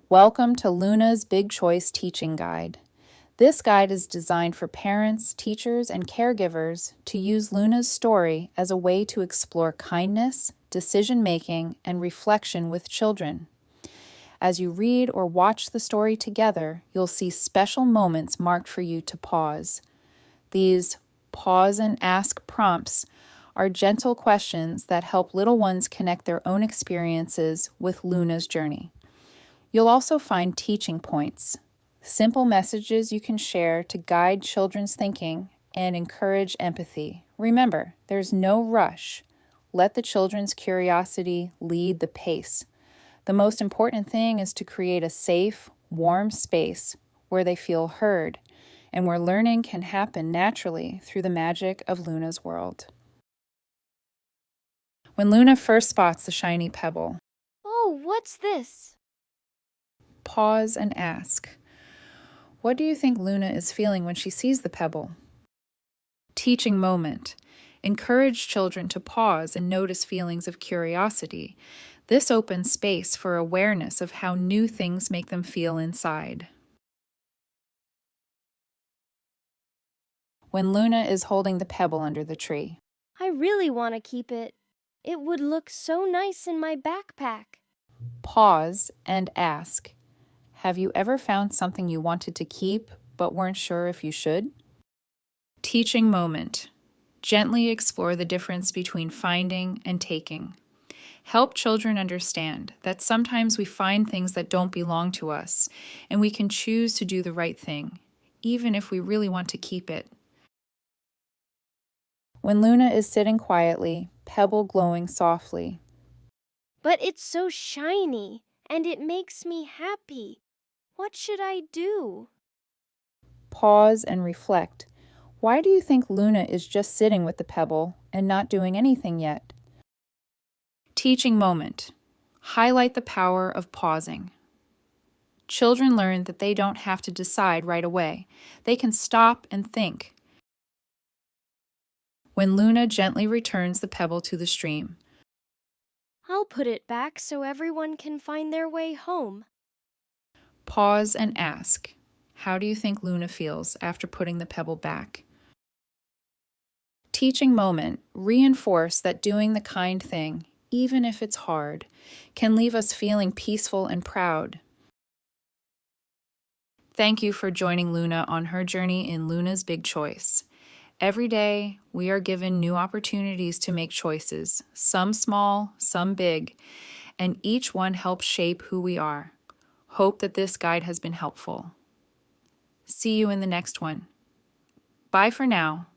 Welcome to Luna's Big Choice Teaching Guide. This guide is designed for parents, teachers, and caregivers to use Luna's story as a way to explore kindness, decision-making, and reflection with children. As you read or watch the story together, you'll see special moments marked for you to pause. These pause and ask prompts are gentle questions that help little ones connect their own experiences with Luna's journey. You'll also find teaching points, simple messages you can share to guide children's thinking and encourage empathy. Remember, there's no rush. Let the children's curiosity lead the pace. The most important thing is to create a safe, warm space where they feel heard and where learning can happen naturally through the magic of Luna's world. When Luna first spots the shiny pebble, "Oh, what's this?" Pause and ask, what do you think Luna is feeling when she sees the pebble? Teaching moment. Encourage children to pause and notice feelings of curiosity. This opens space for awareness of how new things make them feel inside. When Luna is holding the pebble under the tree. "I really want to keep it. It would look so nice in my backpack." Pause and ask, have you ever found something you wanted to keep but weren't sure if you should? Teaching moment. Gently explore the difference between finding and taking. Help children understand that sometimes we find things that don't belong to us, and we can choose to do the right thing, even if we really want to keep it. When Luna is sitting quietly, pebble glowing softly. "But it's so shiny, and it makes me happy. What should I do?" Pause and reflect. Why do you think Luna is just sitting with the pebble and not doing anything yet? Teaching moment. Highlight the power of pausing. Children learn that they don't have to decide right away. They can stop and think. When Luna gently returns the pebble to the stream. "I'll put it back so everyone can find their way home." Pause and ask, how do you think Luna feels after putting the pebble back? Teaching moment. Reinforce that doing the kind thing, even if it's hard, can leave us feeling peaceful and proud. Thank you for joining Luna on her journey in Luna's Big Choice. Every day, we are given new opportunities to make choices, some small, some big, and each one helps shape who we are. Hope that this guide has been helpful. See you in the next one. Bye for now.